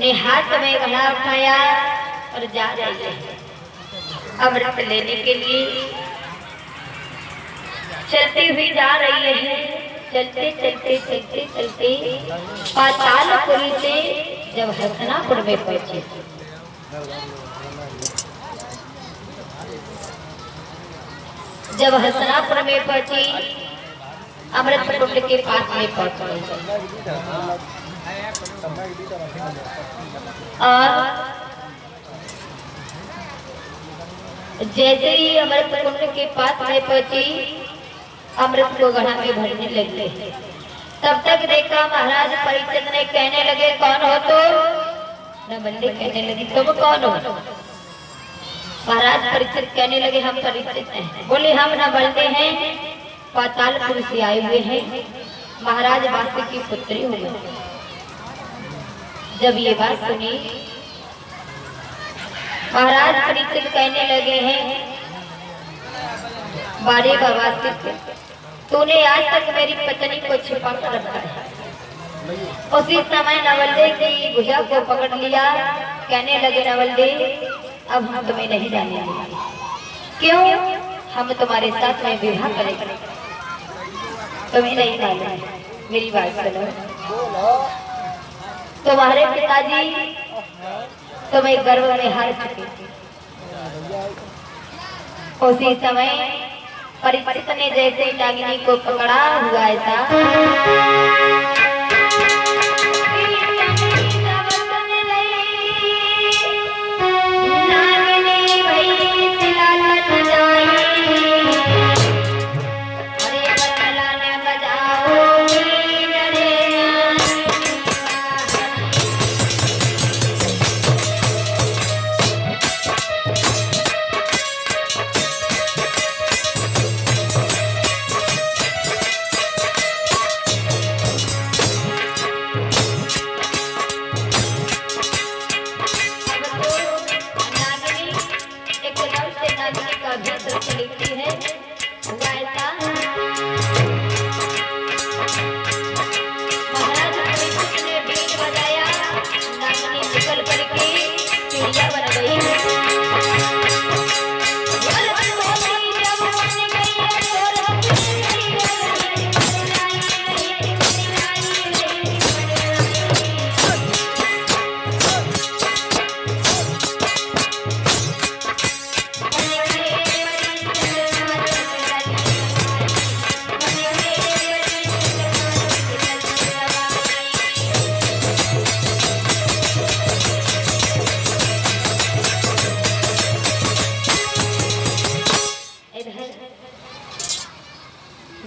अपने हाथ में घड़ा उठाया और जा रही है अमृत लेने के लिए। चलती हुई जा रही है, चलते चलते चलते चलते पातालपुर से जब हसनापुर में पहुंची, जब हसनापुर में पहुंची अमृत कुंड के पास में पहुंच गई और जैसे ही अमृत कुंड के पास में पहुंची अमृत को घड़ा में भरने लगे। तब तक देखा महाराज परिचित ने कहने लगे कौन हो तो? नवल्ली कहने लगी तुम कौन हो? महाराज परिचित कहने लगे हम परिचित हैं। बोले हम नवल्ली हैं, पातालपुर से आए हुए हैं, महाराज वासी की पुत्री हो गई। जब ये बात सुनी महाराज परिचित कहने लगे हैं बारे बाबा से तूने आज तक मेरी पत्नी को छिपा कर रखा है। उसी समय नवल्ली की भुजा को पकड़ लिया, कहने लगे नवल्ली अब हम तुम्हें नहीं जाने देंगे। क्यों? हम तुम्हारे साथ में विवाह करेंगे। तुम्हें नहीं मालूम, मेरी बात सुनो। तुम्हारे पिताजी तुम्हें गर्व में हार चुके। उसी समय परिचित ने जैसे नागिनी को पकड़ा हुआ ऐसा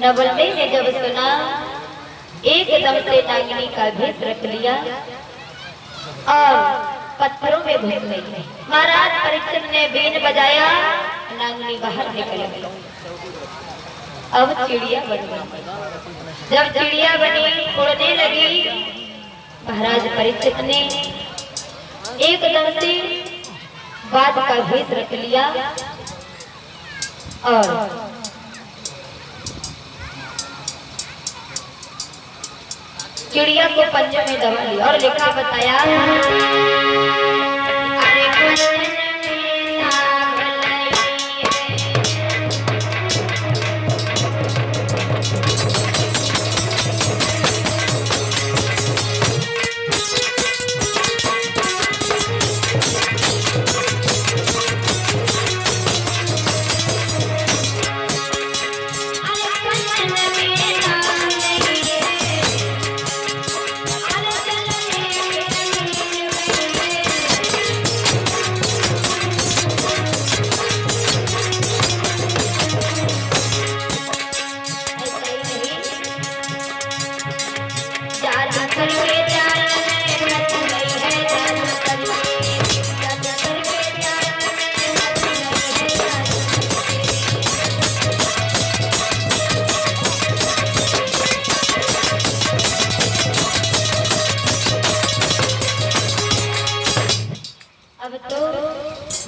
नवल्ली ने जब सुना एकदम से नागिनी का भेष रख लिया और पत्थरों में घुस गई। महाराज परिचित ने बीन बजाया, नागिनी बाहर निकल गई। अब चिड़िया बन गई। जब चिड़िया बनी उड़ने लगी, महाराज परिचित ने एकदम से बाज का भेष रख लिया और चिड़िया को पंजे में दबा लिया और लिखा बताया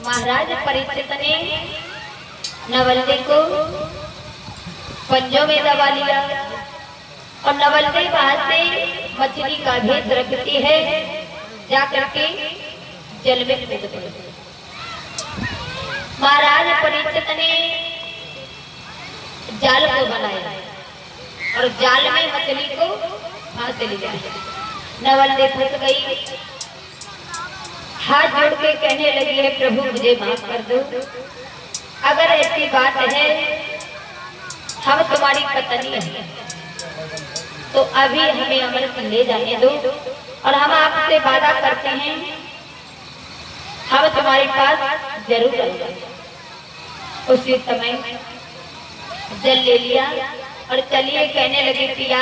महाराज परिचित ने नवल्ली को पंजों में दबा लिया और नवल्ली वहां से मछली का भेष रखती है जा करके जल में कूद पड़े। महाराज परीक्षित ने जाल को बनाया और जाल में मछली को फांस लिया। नवल ने फंस गई, हाथ जोड़ के कहने लगी है प्रभु मुझे माफ कर दो, अगर ऐसी बात है हम तुम्हारी पत्नी है तो अभी हमें अमृत ले जाने दो और हम आपसे वादा करते हैं हम तुम्हारे पास जरूर आएंगे। उसी समय जल ले लिया और चलिए कहने लगे पिया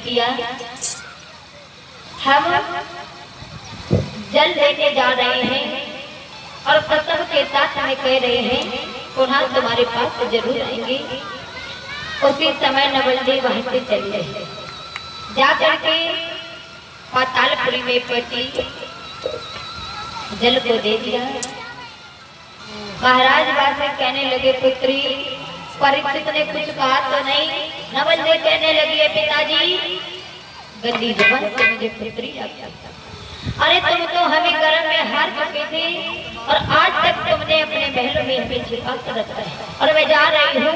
किया हम जल लेने जा रहे हैं और कसम के साथ हमें कह रहे हैं पुनः तुम्हारे पास जरूर आएंगे। उसी समय नवलदेव वहां से चले गए, जा करके पातालपुरी में पति जल को दे दिया। महाराज बात से कहने लगे पुत्री, परीक्षित ने कुछ कहा तो नहीं? नवलदेव कहने लगी है पिताजी गंदी जुबान से मुझे पुत्री लगता। अरे तुम तो हमें गर्म में हार चुके थे और आज तक तुमने अपने महलों में हमें छिपा कर रखा है और मैं जा रही हूँ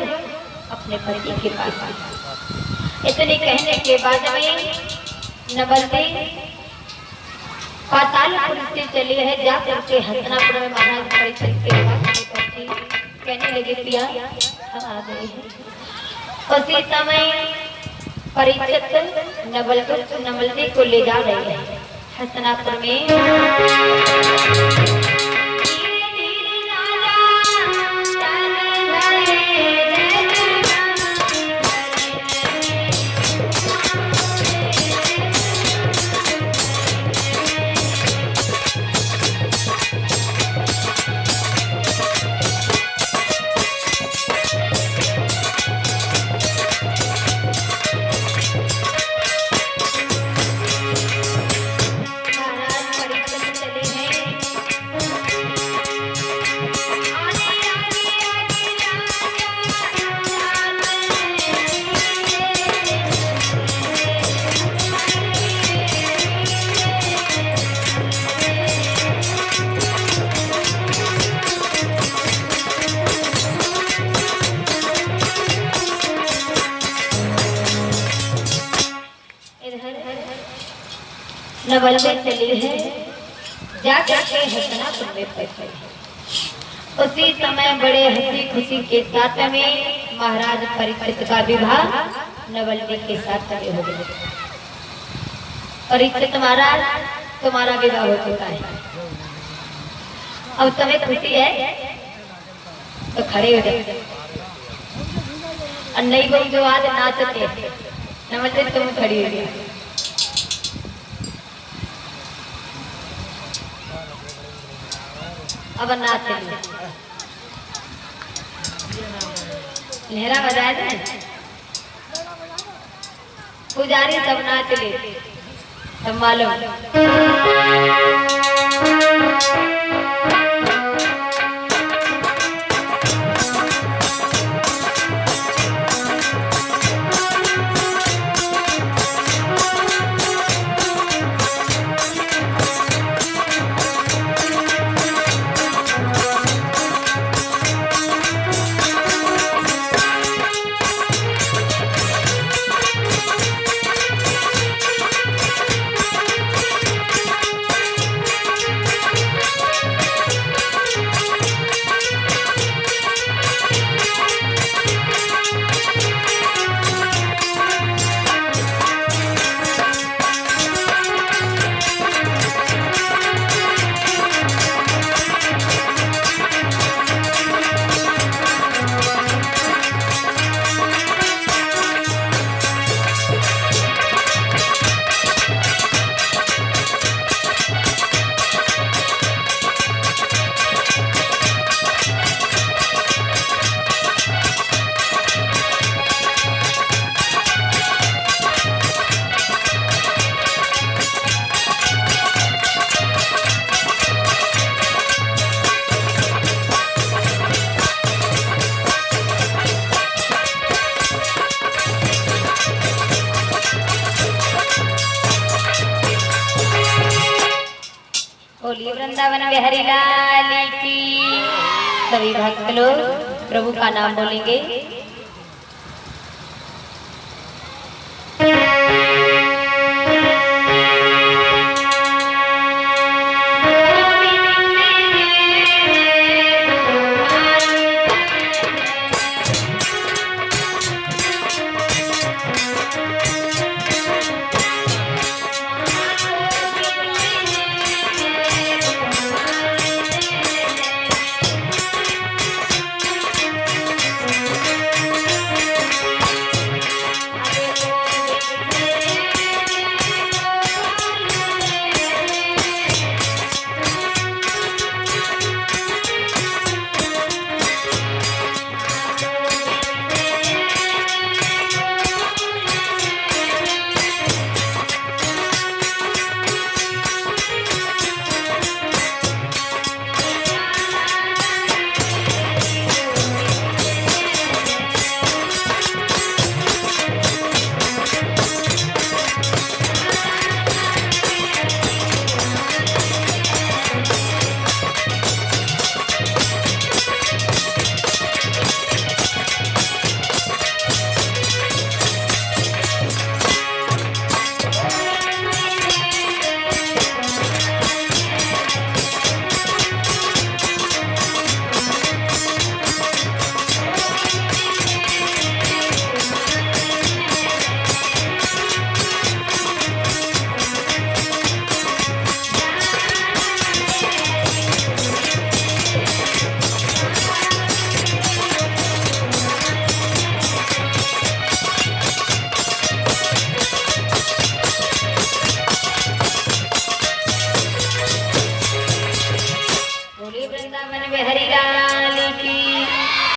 अपने पति के पास। इतनी कहने के बाद में नवलदेव पातालपुर से चली है, जा करके हसनापुर में महाराज परीक्षित के पास पहुंची। कहने लगे पिया हम आ गए हैं। उसी समय परीक्षित नवलदेव को ले जा रहे हैं हसनापुर में। नवल में चली है, जा करके हसनापुर में पहुंची। उसी समय बड़े हंसी खुशी के साथ में महाराज परीक्षित का विवाह नवल के साथ हो गया। परीक्षित महाराज, तुम्हारा विवाह हो चुका है, अब तुम्हें खुशी है तो खड़े हो जाए। और नहीं वो जो आज नाचते नमस्ते, तुम खड़ी हो गई। अब नाच लहरा बजाए थे, पुजारी सब नाच ले, सब मालूम। बोलिए वृंदावन बिहारी लाल की। सभी भक्त लोग प्रभु का नाम बोलेंगे।